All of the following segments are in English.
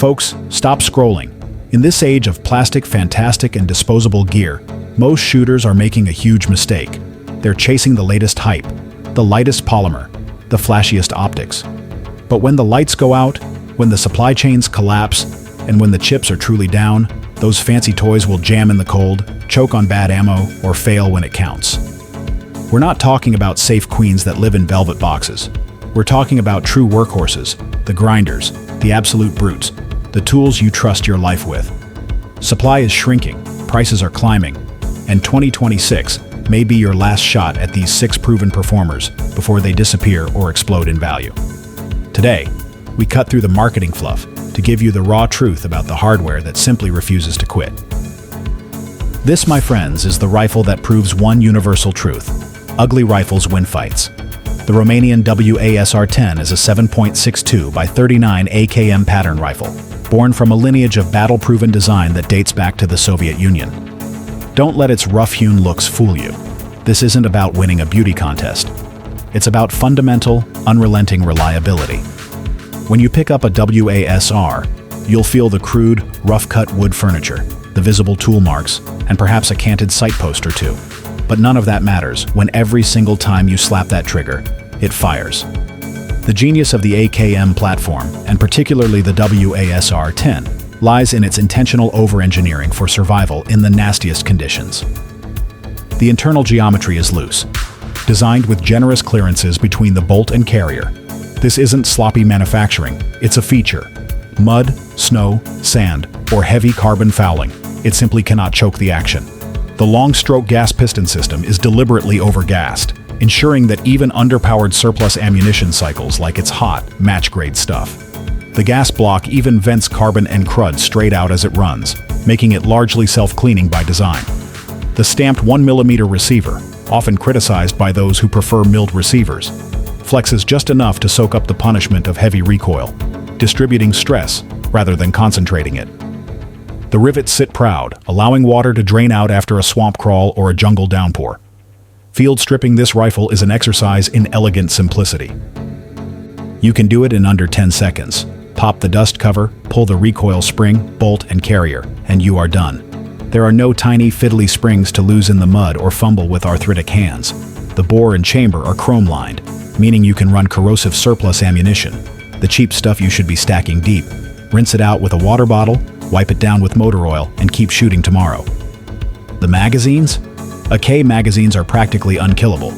Folks, stop scrolling. In this age of plastic, fantastic, and disposable gear, most shooters are making a huge mistake. They're chasing the latest hype, the lightest polymer, the flashiest optics. But when the lights go out, when the supply chains collapse, and when the chips are truly down, those fancy toys will jam in the cold, choke on bad ammo, or fail when it counts. We're not talking about safe queens that live in velvet boxes. We're talking about true workhorses, the grinders, the absolute brutes, the tools you trust your life with. Supply is shrinking, prices are climbing, and 2026 may be your last shot at these 6 proven performers before they disappear or explode in value. Today, we cut through the marketing fluff to give you the raw truth about the hardware that simply refuses to quit. This, my friends, is the rifle that proves one universal truth: ugly rifles win fights. The Romanian WASR-10 is a 7.62 by 39 AKM pattern rifle, born from a lineage of battle-proven design that dates back to the Soviet Union. Don't let its rough-hewn looks fool you. This isn't about winning a beauty contest. It's about fundamental, unrelenting reliability. When you pick up a WASR, you'll feel the crude, rough-cut wood furniture, the visible tool marks, and perhaps a canted sight post or two. But none of that matters when every single time you slap that trigger, it fires. The genius of the AKM platform, and particularly the WASR-10, lies in its intentional over-engineering for survival in the nastiest conditions. The internal geometry is loose, designed with generous clearances between the bolt and carrier. This isn't sloppy manufacturing, it's a feature. Mud, snow, sand, or heavy carbon fouling, it simply cannot choke the action. The long-stroke gas piston system is deliberately overgassed, ensuring that even underpowered surplus ammunition cycles like its hot, match-grade stuff. The gas block even vents carbon and crud straight out as it runs, making it largely self-cleaning by design. The stamped 1mm receiver, often criticized by those who prefer milled receivers, flexes just enough to soak up the punishment of heavy recoil, distributing stress rather than concentrating it. The rivets sit proud, allowing water to drain out after a swamp crawl or a jungle downpour. Field stripping this rifle is an exercise in elegant simplicity. You can do it in under 10 seconds. Pop the dust cover, pull the recoil spring, bolt, and carrier, and you are done. There are no tiny fiddly springs to lose in the mud or fumble with arthritic hands. The bore and chamber are chrome-lined, meaning you can run corrosive surplus ammunition, the cheap stuff you should be stacking deep. Rinse it out with a water bottle, wipe it down with motor oil, and keep shooting tomorrow. The magazines? AK magazines are practically unkillable.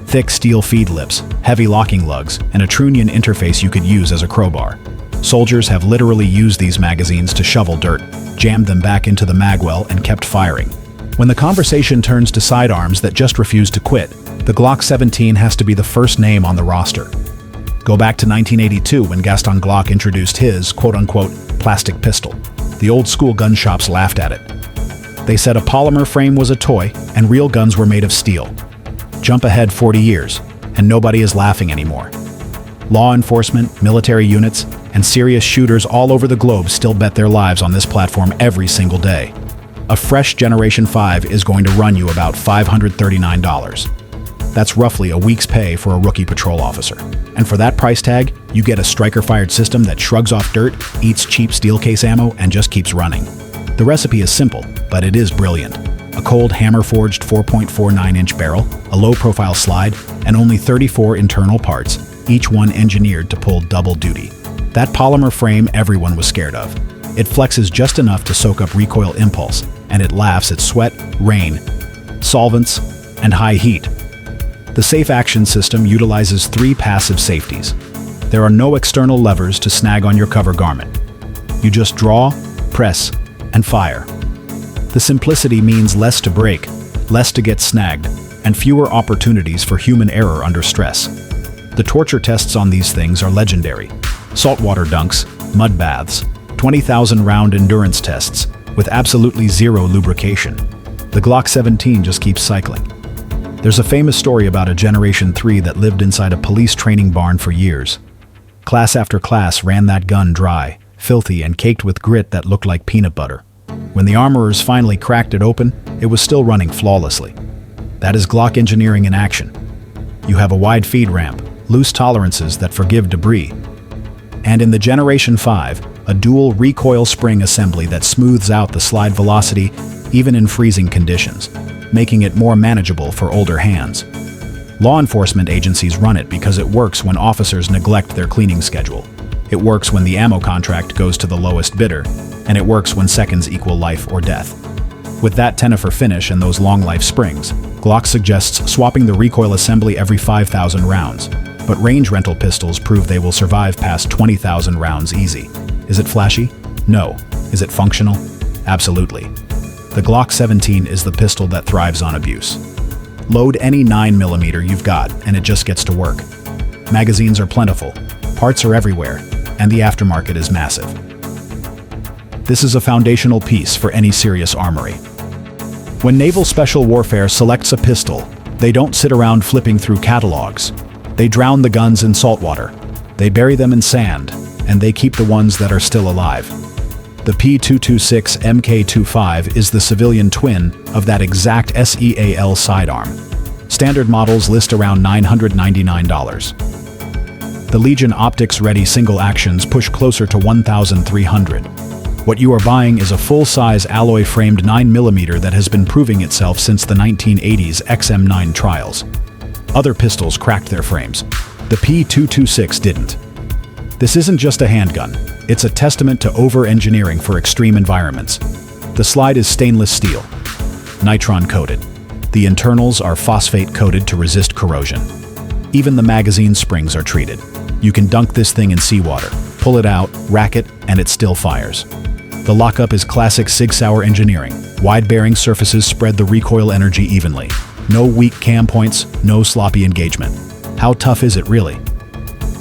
Thick steel feed lips, heavy locking lugs, and a trunnion interface you could use as a crowbar. Soldiers have literally used these magazines to shovel dirt, jammed them back into the magwell, and kept firing. When the conversation turns to sidearms that just refuse to quit, the Glock 17 has to be the first name on the roster. Go back to 1982 when Gaston Glock introduced his, quote-unquote, plastic pistol. The old-school gun shops laughed at it. They said a polymer frame was a toy and real guns were made of steel. Jump ahead 40 years, and nobody is laughing anymore. Law enforcement, military units, and serious shooters all over the globe still bet their lives on this platform every single day. A fresh Generation 5 is going to run you about $539. That's roughly a week's pay for a rookie patrol officer. And for that price tag, you get a striker-fired system that shrugs off dirt, eats cheap steel case ammo, and just keeps running. The recipe is simple, but it is brilliant. A cold hammer-forged 4.49-inch barrel, a low-profile slide, and only 34 internal parts, each one engineered to pull double duty. That polymer frame everyone was scared of. It flexes just enough to soak up recoil impulse, and it laughs at sweat, rain, solvents, and high heat. The Safe Action system utilizes 3 passive safeties. There are no external levers to snag on your cover garment. You just draw, press, and fire. The simplicity means less to break, less to get snagged, and fewer opportunities for human error under stress. The torture tests on these things are legendary. Saltwater dunks, mud baths, 20,000 round endurance tests, with absolutely zero lubrication. The Glock 17 just keeps cycling. There's a famous story about a Generation 3 that lived inside a police training barn for years. Class after class ran that gun dry, filthy, and caked with grit that looked like peanut butter. When the armorers finally cracked it open, it was still running flawlessly. That is Glock engineering in action. You have a wide feed ramp, loose tolerances that forgive debris. And in the Generation 5, a dual recoil spring assembly that smooths out the slide velocity even in freezing conditions, making it more manageable for older hands. Law enforcement agencies run it because it works when officers neglect their cleaning schedule. It works when the ammo contract goes to the lowest bidder, and it works when seconds equal life or death. With that 10-for finish and those long-life springs, Glock suggests swapping the recoil assembly every 5,000 rounds, but range rental pistols prove they will survive past 20,000 rounds easy. Is it flashy? No. Is it functional? Absolutely. The Glock 17 is the pistol that thrives on abuse. Load any 9mm you've got, and it just gets to work. Magazines are plentiful, parts are everywhere, and the aftermarket is massive. This is a foundational piece for any serious armory. When Naval Special Warfare selects a pistol, they don't sit around flipping through catalogs. They drown the guns in saltwater, they bury them in sand, and they keep the ones that are still alive. The P226 MK25 is the civilian twin of that exact SEAL sidearm. Standard models list around $999. The Legion optics-ready single actions push closer to $1,300. What you are buying is a full-size alloy-framed 9mm that has been proving itself since the 1980s XM9 trials. Other pistols cracked their frames. The P226 didn't. This isn't just a handgun. It's a testament to over-engineering for extreme environments. The slide is stainless steel, nitron-coated. The internals are phosphate-coated to resist corrosion. Even the magazine springs are treated. You can dunk this thing in seawater, pull it out, rack it, and it still fires. The lockup is classic Sig Sauer engineering. Wide-bearing surfaces spread the recoil energy evenly. No weak cam points, no sloppy engagement. How tough is it really?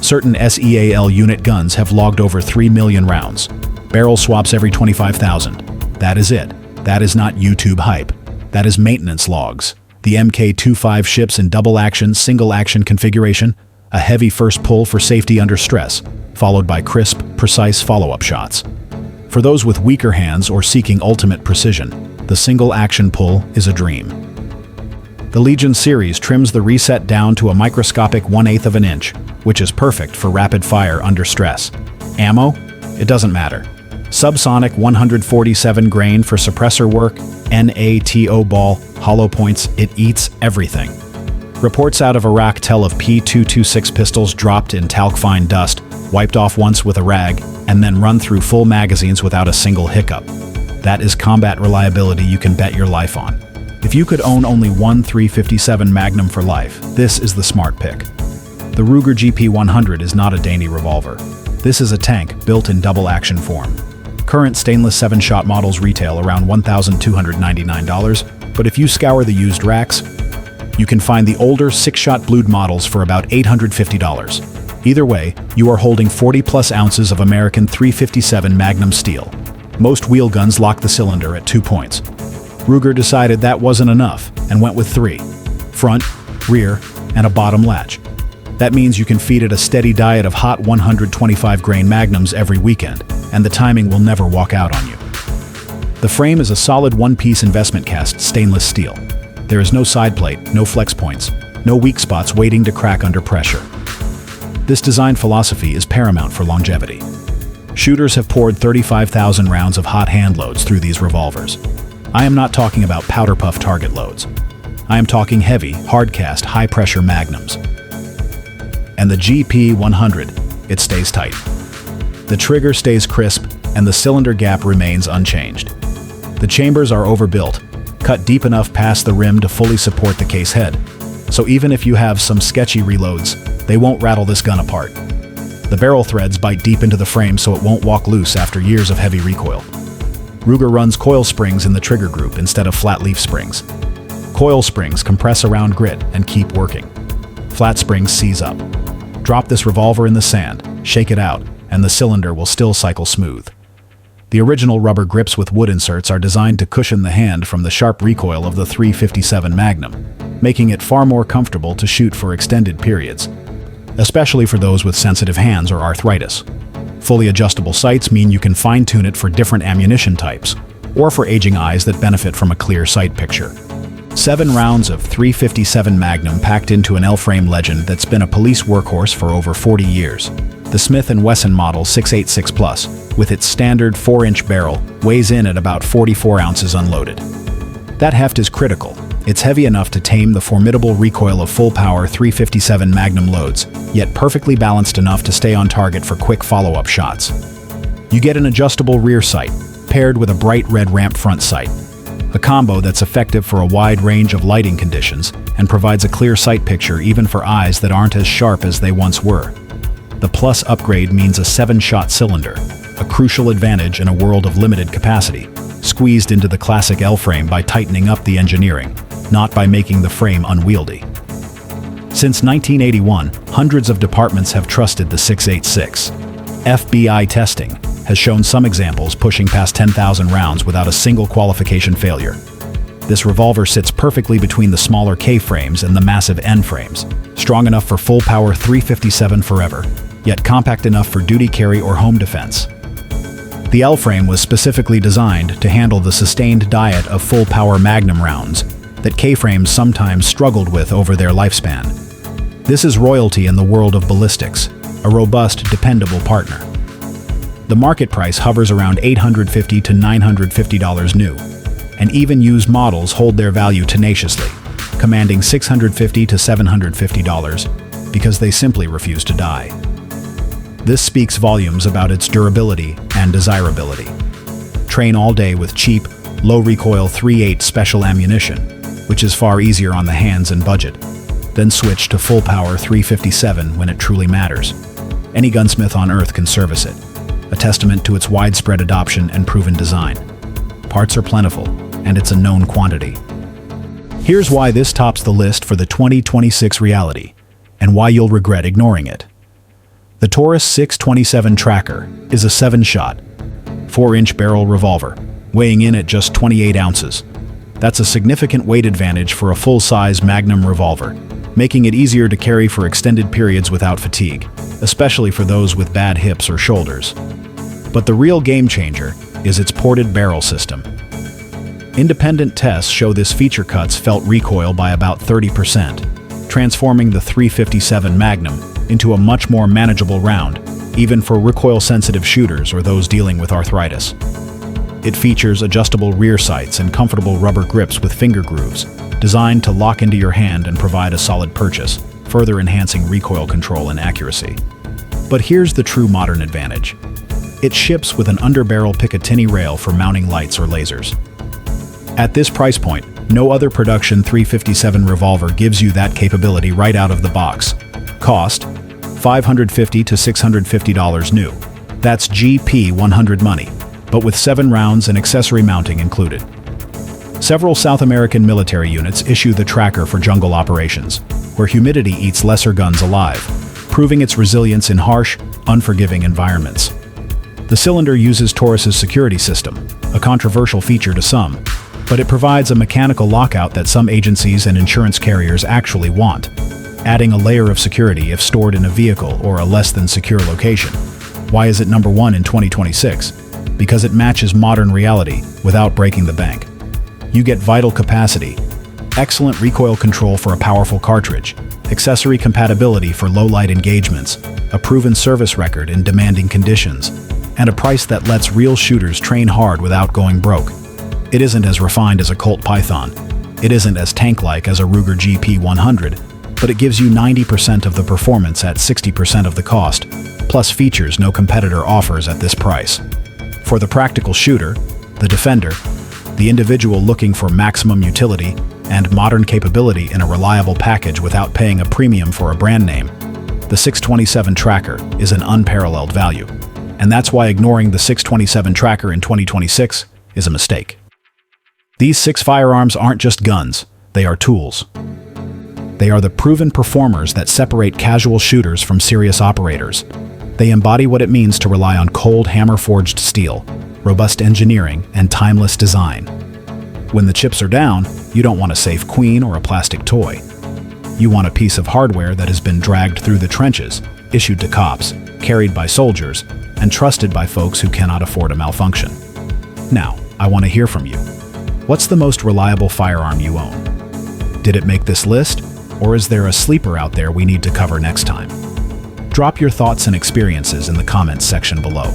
Certain SEAL unit guns have logged over 3 million rounds. Barrel swaps every 25,000. That is it. That is not YouTube hype. That is maintenance logs. The MK25 ships in double-action, single-action configuration, a heavy first pull for safety under stress, followed by crisp, precise follow-up shots. For those with weaker hands or seeking ultimate precision, the single-action pull is a dream. The Legion series trims the reset down to a microscopic 1/8 of an inch, which is perfect for rapid fire under stress. Ammo? It doesn't matter. Subsonic 147 grain for suppressor work, NATO ball, hollow points, it eats everything. Reports out of Iraq tell of P226 pistols dropped in talc-fine dust, wiped off once with a rag, and then run through full magazines without a single hiccup. That is combat reliability you can bet your life on. If you could own only one .357 Magnum for life, this is the smart pick. The Ruger GP100 is not a dainty revolver. This is a tank built in double-action form. Current stainless 7-shot models retail around $1,299, but if you scour the used racks, you can find the older 6-shot blued models for about $850. Either way, you are holding 40-plus ounces of American .357 Magnum steel. Most wheel guns lock the cylinder at 2 points. Ruger decided that wasn't enough and went with 3. Front, rear, and a bottom latch. That means you can feed it a steady diet of hot 125-grain Magnums every weekend, and the timing will never walk out on you. The frame is a solid one-piece investment cast stainless steel. There is no side plate, no flex points, no weak spots waiting to crack under pressure. This design philosophy is paramount for longevity. Shooters have poured 35,000 rounds of hot hand loads through these revolvers. I am not talking about powder puff target loads. I am talking heavy, hard-cast, high-pressure Magnums. And the GP100, it stays tight. The trigger stays crisp, and the cylinder gap remains unchanged. The chambers are overbuilt, cut deep enough past the rim to fully support the case head. So even if you have some sketchy reloads, they won't rattle this gun apart. The barrel threads bite deep into the frame so it won't walk loose after years of heavy recoil. Ruger runs coil springs in the trigger group instead of flat leaf springs. Coil springs compress around grit and keep working. Flat springs seize up. Drop this revolver in the sand, shake it out, and the cylinder will still cycle smooth. The original rubber grips with wood inserts are designed to cushion the hand from the sharp recoil of the .357 Magnum, making it far more comfortable to shoot for extended periods, especially for those with sensitive hands or arthritis. Fully adjustable sights mean you can fine-tune it for different ammunition types, or for aging eyes that benefit from a clear sight picture. 7 rounds of .357 Magnum packed into an L-frame legend that's been a police workhorse for over 40 years. The Smith & Wesson Model 686 Plus, with its standard 4-inch barrel, weighs in at about 44 ounces unloaded. That heft is critical. It's heavy enough to tame the formidable recoil of full-power 357 Magnum loads, yet perfectly balanced enough to stay on target for quick follow-up shots. You get an adjustable rear sight, paired with a bright red ramp front sight, a combo that's effective for a wide range of lighting conditions and provides a clear sight picture even for eyes that aren't as sharp as they once were. The Plus upgrade means a 7-shot cylinder, a crucial advantage in a world of limited capacity, squeezed into the classic L-frame by tightening up the engineering, not by making the frame unwieldy. Since 1981, hundreds of departments have trusted the 686. FBI testing has shown some examples pushing past 10,000 rounds without a single qualification failure. This revolver sits perfectly between the smaller K frames and the massive N frames, strong enough for full-power 357 forever, yet compact enough for duty carry or home defense. The L frame was specifically designed to handle the sustained diet of full-power Magnum rounds that K frames sometimes struggled with over their lifespan. This is royalty in the world of ballistics, a robust, dependable partner. The market price hovers around $850 to $950 new, and even used models hold their value tenaciously, commanding $650 to $750 because they simply refuse to die. This speaks volumes about its durability and desirability. Train all day with cheap, low-recoil .38 special ammunition, which is far easier on the hands and budget, then switch to full-power 357 when it truly matters. Any gunsmith on Earth can service it, a testament to its widespread adoption and proven design. Parts are plentiful, and it's a known quantity. Here's why this tops the list for the 2026 reality, and why you'll regret ignoring it. The Taurus 627 Tracker is a 7-shot, 4-inch barrel revolver, weighing in at just 28 ounces. That's a significant weight advantage for a full-size Magnum revolver, making it easier to carry for extended periods without fatigue, especially for those with bad hips or shoulders. But the real game changer is its ported barrel system. Independent tests show this feature cuts felt recoil by about 30%, transforming the 357 Magnum into a much more manageable round, even for recoil-sensitive shooters or those dealing with arthritis. It features adjustable rear sights and comfortable rubber grips with finger grooves, designed to lock into your hand and provide a solid purchase, further enhancing recoil control and accuracy. But here's the true modern advantage. It ships with an underbarrel Picatinny rail for mounting lights or lasers. At this price point, no other production 357 revolver gives you that capability right out of the box. Cost: $550 to $650 new. That's GP100 money, but with 7 rounds and accessory mounting included. Several South American military units issue the Tracker for jungle operations, where humidity eats lesser guns alive, proving its resilience in harsh, unforgiving environments. The cylinder uses Taurus's security system, a controversial feature to some, but it provides a mechanical lockout that some agencies and insurance carriers actually want, adding a layer of security if stored in a vehicle or a less than secure location. Why is it number 1 in 2026? Because it matches modern reality without breaking the bank. You get vital capacity, excellent recoil control for a powerful cartridge, accessory compatibility for low-light engagements, a proven service record in demanding conditions, and a price that lets real shooters train hard without going broke. It isn't as refined as a Colt Python. It isn't as tank-like as a Ruger GP100, but it gives you 90% of the performance at 60% of the cost, plus features no competitor offers at this price. For the practical shooter, the defender, the individual looking for maximum utility and modern capability in a reliable package without paying a premium for a brand name, the 627 Tracker is an unparalleled value. And that's why ignoring the 627 Tracker in 2026 is a mistake. These 6 firearms aren't just guns, they are tools. They are the proven performers that separate casual shooters from serious operators. They embody what it means to rely on cold, hammer-forged steel, robust engineering, and timeless design. When the chips are down, you don't want a safe queen or a plastic toy. You want a piece of hardware that has been dragged through the trenches, issued to cops, carried by soldiers, and trusted by folks who cannot afford a malfunction. Now, I want to hear from you. What's the most reliable firearm you own? Did it make this list, or is there a sleeper out there we need to cover next time? Drop your thoughts and experiences in the comments section below.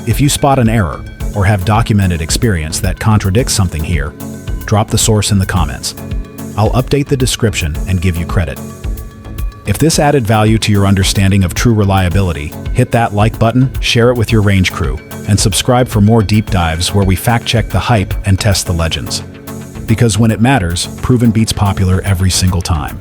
If you spot an error or have documented experience that contradicts something here, drop the source in the comments. I'll update the description and give you credit. If this added value to your understanding of true reliability, hit that like button, share it with your range crew, and subscribe for more deep dives where we fact-check the hype and test the legends. Because when it matters, proven beats popular every single time.